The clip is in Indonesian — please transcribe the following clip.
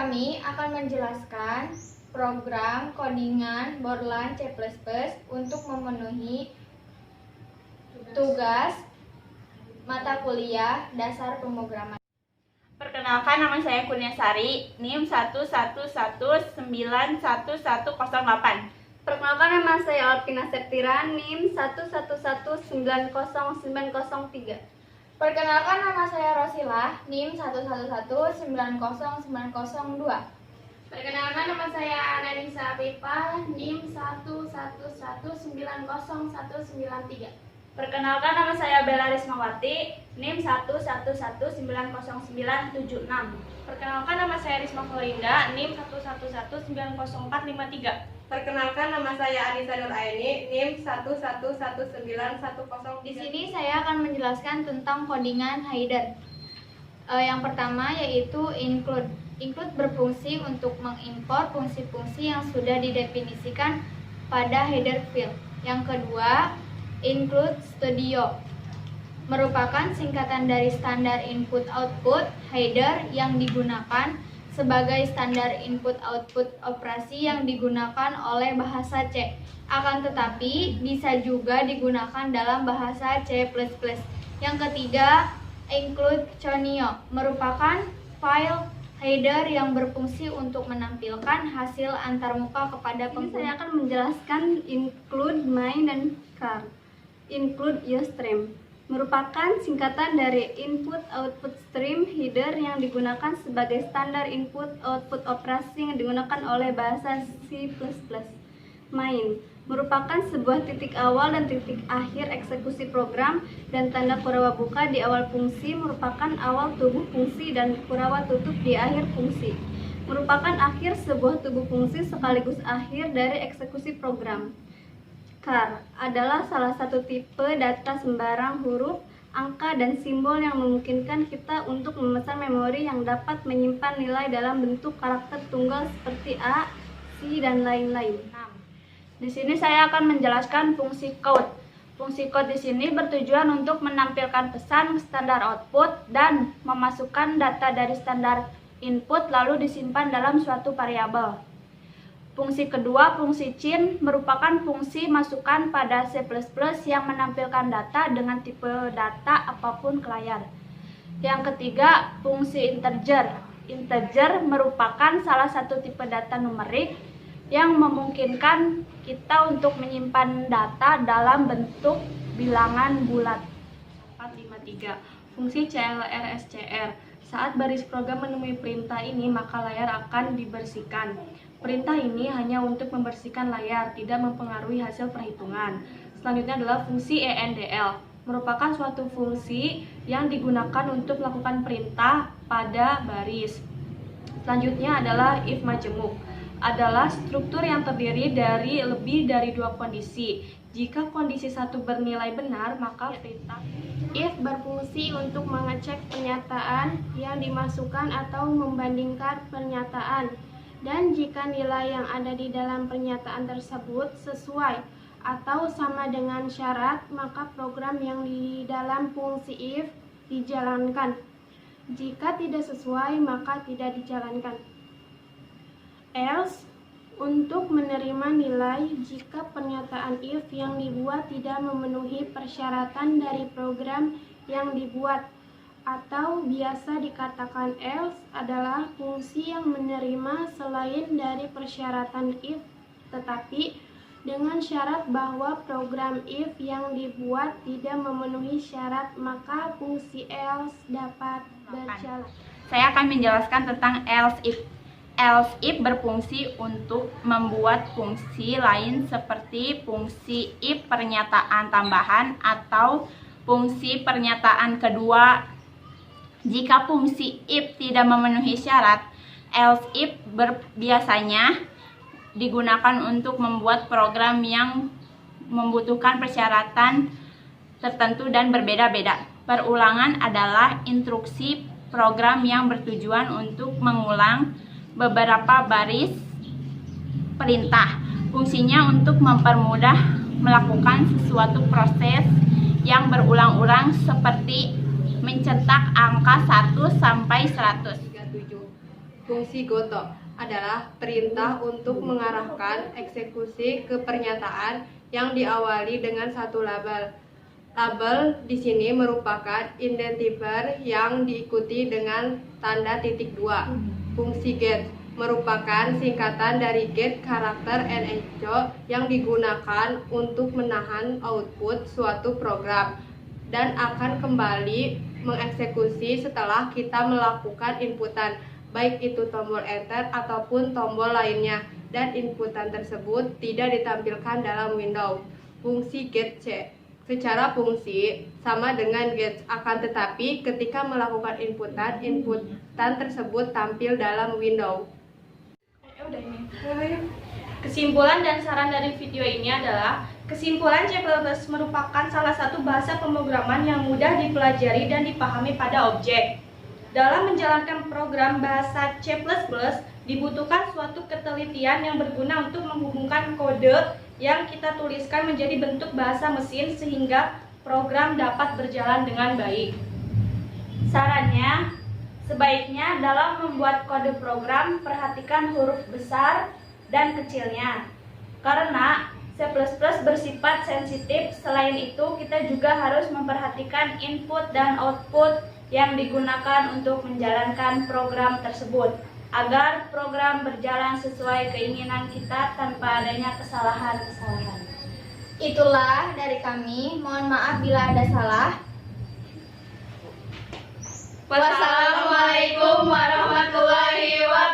kami akan menjelaskan program codingan Borland C++ untuk memenuhi tugas mata kuliah dasar pemrograman. Perkenalkan, nama saya Kurniasari, NIM 111911108. Perkenalkan, nama saya Alpina Septira, NIM 111909003. Perkenalkan, nama saya Rosilah, NIM 111909002. Perkenalkan, nama saya Ananisa Afifa, NIM 111901193. Perkenalkan, nama saya Bella Rismawati, NIM 111900976. Perkenalkan, nama saya Risma Florinda, NIM 111900453. Perkenalkan, nama saya Anissa Nuraini, NIM 1119103. Di sini saya akan menjelaskan tentang codingan header. Yang pertama yaitu include. Include berfungsi untuk mengimport fungsi-fungsi yang sudah didefinisikan pada header field. Yang kedua, include studio merupakan singkatan dari standar input-output header yang digunakan sebagai standar input-output operasi yang digunakan oleh bahasa C. Akan tetapi, bisa juga digunakan dalam bahasa C++. Yang ketiga, include conio merupakan file header yang berfungsi untuk menampilkan hasil antarmuka kepada pengguna. Saya akan menjelaskan include main dan car. Include UStream merupakan singkatan dari input-output stream header yang digunakan sebagai standar input-output operasi yang digunakan oleh bahasa C++. Main merupakan sebuah titik awal dan titik akhir eksekusi program, dan tanda kurava buka di awal fungsi merupakan awal tubuh fungsi dan kurava tutup di akhir fungsi. Merupakan akhir sebuah tubuh fungsi sekaligus akhir dari eksekusi program. Char adalah salah satu tipe data sembarang huruf, angka, dan simbol yang memungkinkan kita untuk memesan memori yang dapat menyimpan nilai dalam bentuk karakter tunggal seperti A, C, dan lain-lain. Di sini saya akan menjelaskan fungsi code. Fungsi code di sini bertujuan untuk menampilkan pesan standar output dan memasukkan data dari standar input lalu disimpan dalam suatu variabel. Fungsi kedua, fungsi chain, merupakan fungsi masukan pada C++ yang menampilkan data dengan tipe data apapun ke layar. Yang ketiga, fungsi integer. Integer merupakan salah satu tipe data numerik yang memungkinkan kita untuk menyimpan data dalam bentuk bilangan bulat. 453. Fungsi CLR-SCR. Saat baris program menemui perintah ini, maka layar akan dibersihkan. Perintah ini hanya untuk membersihkan layar, tidak mempengaruhi hasil perhitungan. Selanjutnya adalah fungsi ENDL. Merupakan suatu fungsi yang digunakan untuk melakukan perintah pada baris. Selanjutnya adalah if majemuk. Adalah struktur yang terdiri dari lebih dari dua kondisi. Jika kondisi satu bernilai benar, maka perintah if berfungsi untuk mengecek pernyataan yang dimasukkan atau membandingkan pernyataan. Dan jika nilai yang ada di dalam pernyataan tersebut sesuai atau sama dengan syarat, maka program yang di dalam fungsi if dijalankan. Jika tidak sesuai, maka tidak dijalankan. Else, untuk menerima nilai jika pernyataan if yang dibuat tidak memenuhi persyaratan dari program yang dibuat, atau biasa dikatakan else adalah fungsi yang menerima selain dari persyaratan if, tetapi dengan syarat bahwa program if yang dibuat tidak memenuhi syarat, maka fungsi else dapat berjalan. Saya akan menjelaskan tentang else if. Else if berfungsi untuk membuat fungsi lain seperti fungsi if pernyataan tambahan atau fungsi pernyataan kedua. Jika fungsi if tidak memenuhi syarat, else if biasanya digunakan untuk membuat program yang membutuhkan persyaratan tertentu dan berbeda-beda. Perulangan adalah instruksi program yang bertujuan untuk mengulang beberapa baris perintah. Fungsinya untuk mempermudah melakukan sesuatu proses yang berulang-ulang seperti mencetak angka 1 sampai 100. Fungsi goto adalah perintah untuk mengarahkan eksekusi ke pernyataan yang diawali dengan satu label. Label di sini merupakan identifier yang diikuti dengan tanda titik dua. Fungsi get merupakan singkatan dari get karakter and echo yang digunakan untuk menahan output suatu program dan akan kembali mengeksekusi setelah kita melakukan inputan, baik itu tombol enter ataupun tombol lainnya, dan inputan tersebut tidak ditampilkan dalam window. Fungsi get C secara fungsi sama dengan get, akan tetapi ketika melakukan inputan tersebut tampil dalam window. Kesimpulan dan saran dari video ini adalah kesimpulan C++ merupakan salah satu bahasa pemrograman yang mudah dipelajari dan dipahami pada objek. Dalam menjalankan program bahasa C++, dibutuhkan suatu ketelitian yang berguna untuk menghubungkan kode yang kita tuliskan menjadi bentuk bahasa mesin sehingga program dapat berjalan dengan baik. Sarannya, sebaiknya dalam membuat kode program perhatikan huruf besar dan kecilnya. Karena C++ bersifat sensitif, selain itu kita juga harus memperhatikan input dan output yang digunakan untuk menjalankan program tersebut, agar program berjalan sesuai keinginan kita tanpa adanya kesalahan-kesalahan. Itulah dari kami. Mohon maaf bila ada salah. Wassalamualaikum warahmatullahi wabarakatuh.